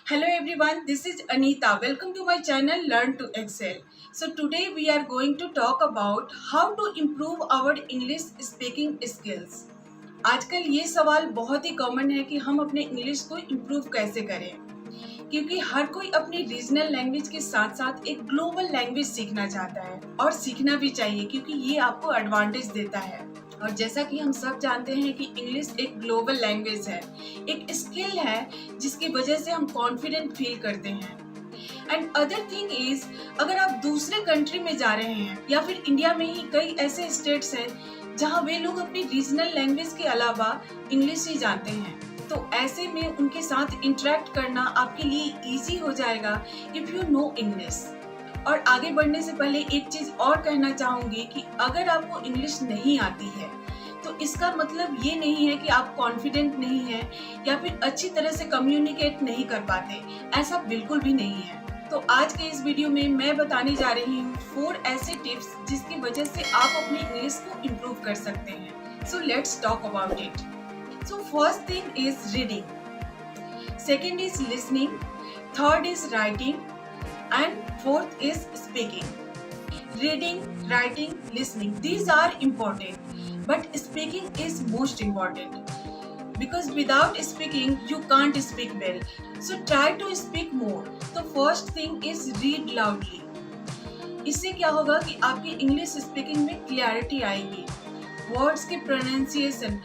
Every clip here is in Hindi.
Hello everyone, this is Anita. Welcome to my channel Learn to Excel. So today we are going to talk about how to improve our English speaking skills. आजकल ये सवाल बहुत ही कॉमन है कि हम अपने इंग्लिश को इम्प्रूव कैसे करें, क्योंकि हर कोई अपनी रीजनल लैंग्वेज के साथ साथ एक ग्लोबल लैंग्वेज सीखना चाहता है और सीखना भी चाहिए क्योंकि ये आपको एडवांटेज देता है। और जैसा कि हम सब जानते हैं कि इंग्लिश एक ग्लोबल लैंग्वेज है, एक स्किल है जिसकी वजह से हम कॉन्फिडेंट फील करते हैं। एंड अदर थिंग इज, अगर आप दूसरे कंट्री में जा रहे हैं या फिर इंडिया में ही कई ऐसे स्टेट्स हैं जहाँ वे लोग अपनी रीजनल लैंग्वेज के अलावा इंग्लिश ही जानते हैं, तो ऐसे में उनके साथ इंटरेक्ट करना आपके लिए इजी हो जाएगा इफ यू नो इंग्लिश। और आगे बढ़ने से पहले एक चीज और कहना चाहूंगी कि अगर आपको इंग्लिश नहीं आती है तो इसका मतलब ये नहीं है कि आप कॉन्फिडेंट नहीं हैं या फिर अच्छी तरह से कम्युनिकेट नहीं कर पाते, ऐसा बिल्कुल भी नहीं है। तो आज के इस वीडियो में मैं बताने जा रही हूँ 4 ऐसे टिप्स जिसकी वजह से आप अपनी इंग्लिश को इम्प्रूव कर सकते हैं। So let's talk about it. So first thing is reading, second is listening, third is writing and fourth is speaking. Reading, writing, listening, these are important, but speaking is most important because without speaking you can't speak well. So try to speak more. The first thing is read loudly. इससे क्या होगा कि आपकी इंग्लिश स्पीकिंग में क्लैरिटी आएगी, वर्ड्स के प्रोनाउंसिएशन,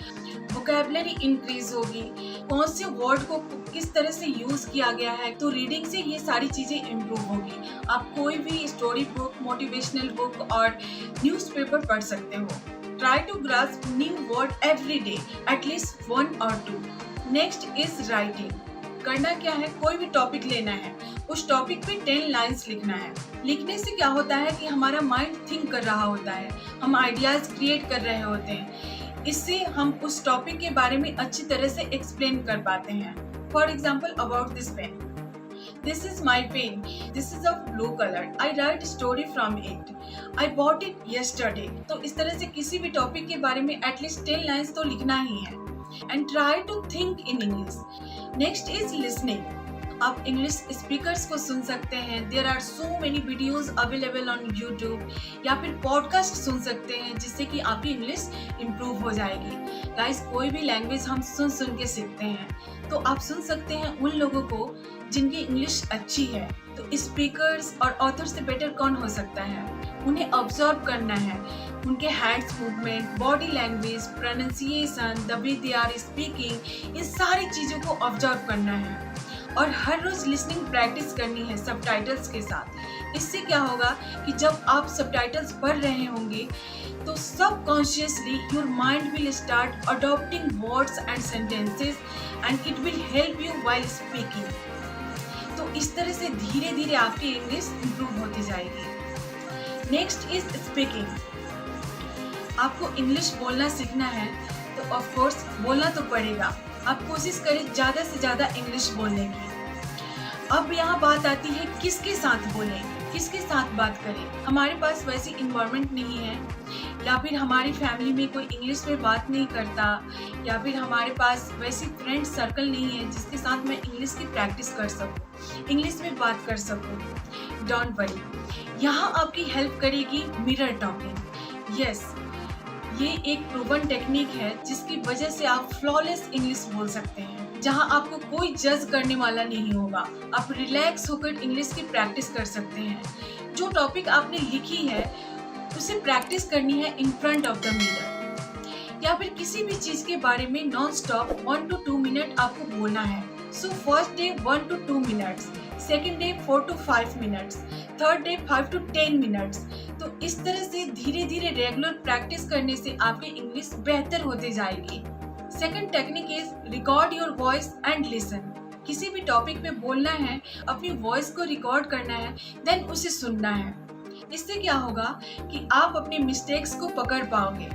वोकैबुलरी इंक्रीज होगी, कौन से वर्ड को किस तरह से यूज किया गया है, तो रीडिंग से ये सारी चीजें इम्प्रूव होगी। आप कोई भी स्टोरी बुक, मोटिवेशनल बुक और न्यूज़पेपर पढ़ सकते हो। Try to grasp new word every day, at least 1 or 2। Next is writing. करना क्या है, कोई भी टॉपिक लेना है, उस टॉपिक पे 10 लाइन्स लिखना है। लिखने से क्या होता है कि हमारा माइंड थिंक कर रहा होता है, हम आइडियाज क्रिएट कर रहे होते हैं, इससे हम उस टॉपिक के बारे में अच्छी तरह से एक्सप्लेन कर पाते हैं। For example, about this pen, this is my pen, this is of blue colour, I write story from it, I bought it yesterday. तो इस तरह से किसी भी टॉपिक के बारे में एटलीस्ट 10 लाइन्स तो लिखना ही है। And try to think in English. Next is listening. आप इंग्लिश स्पीकर्स को सुन सकते हैं, there are so many videos available on YouTube, या फिर पॉडकास्ट सुन सकते हैं जिससे कि आपकी इंग्लिश इम्प्रूव हो जाएगी। गाइस, कोई भी लैंग्वेज हम सुन के सीखते हैं, तो आप सुन सकते हैं उन लोगों को जिनकी इंग्लिश अच्छी है। तो स्पीकर्स और ऑथर से बेटर कौन हो सकता है? उन्हें ऑब्जर्व करना है, उनके hands movement, body language, pronunciation, the way they are speaking, इन सारी चीज़ों को ऑब्जर्व करना है और हर रोज लिसनिंग प्रैक्टिस करनी है सबटाइटल्स के साथ। इससे क्या होगा कि जब आप सबटाइटल्स पढ़ रहे होंगे तो subconsciously your mind will start adopting words and sentences and it will help you while speaking. तो इस तरह से धीरे धीरे आपकी इंग्लिश इम्प्रूव होती जाएगी। Next is speaking. आपको इंग्लिश बोलना सीखना है तो ऑफ कोर्स बोलना तो पड़ेगा। आप कोशिश करें ज़्यादा से ज़्यादा इंग्लिश बोलने की। अब यहाँ बात आती है किसके साथ बोलें, किसके साथ बात करें। हमारे पास वैसी इन्वायरमेंट नहीं है, या फिर हमारी फैमिली में कोई इंग्लिश में बात नहीं करता, या फिर हमारे पास वैसी फ्रेंड सर्कल नहीं है जिसके साथ मैं इंग्लिश की प्रैक्टिस कर सकूँ, इंग्लिश में बात कर सकूँ। डोंट वरी, यहाँ आपकी हेल्प करेगी मिरर टॉकिंग। यस, ये एक प्रूवन टेक्निक है जिसकी वजह से आप फ्लॉलेस इंग्लिश बोल सकते हैं, जहां आपको कोई जज करने वाला नहीं होगा। आप रिलैक्स होकर इंग्लिश की प्रैक्टिस कर सकते हैं। जो टॉपिक आपने लिखी है उसे प्रैक्टिस करनी है in front of the mirror, या फिर किसी भी चीज के बारे में नॉन स्टॉप 1 to 2 मिनट आपको बोलना है। So first day 1 to 2 minutes, second day 4 to 5 minutes, third day 5 to 10 minutes. तो इस तरह से धीरे धीरे रेगुलर प्रैक्टिस करने से आपकी इंग्लिश बेहतर होती जाएगी। Second technique is record your voice and listen. किसी भी टॉपिक पे बोलना है, अपनी वॉइस को रिकॉर्ड करना है, देन उसे सुनना है। इससे क्या होगा कि आप अपने मिस्टेक्स को पकड़ पाओगे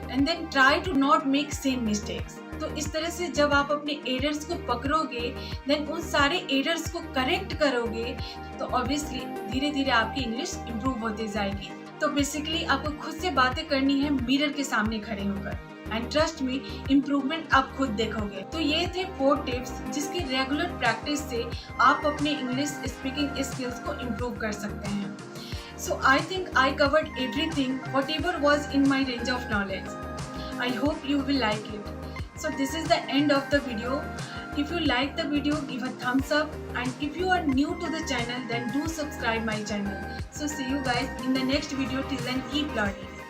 and then try to not make same mistakes. तो इस तरह से जब आप अपने एरर्स को पकड़ोगे, देन उन सारे एरर्स को करेक्ट करोगे, तो ऑब्वियसली धीरे धीरे आपकी इंग्लिश इम्प्रूव होती जाएगी। तो बेसिकली आपको खुद से बातें करनी है मिरर के सामने खड़े होकर। एंड ट्रस्ट मी, इम्प्रूवमेंट आप खुद देखोगे। तो ये थे 4 टिप्स जिसकी रेगुलर प्रैक्टिस से आप अपने इंग्लिश स्पीकिंग स्किल्स को इम्प्रूव कर सकते हैं। So I think I covered everything whatever was in my range of knowledge. I hope you will like it. So this is the end of the video. If you like the video, give a thumbs up, and if you are new to the channel, then do subscribe my channel. So see you guys in the next video. Till then, keep learning.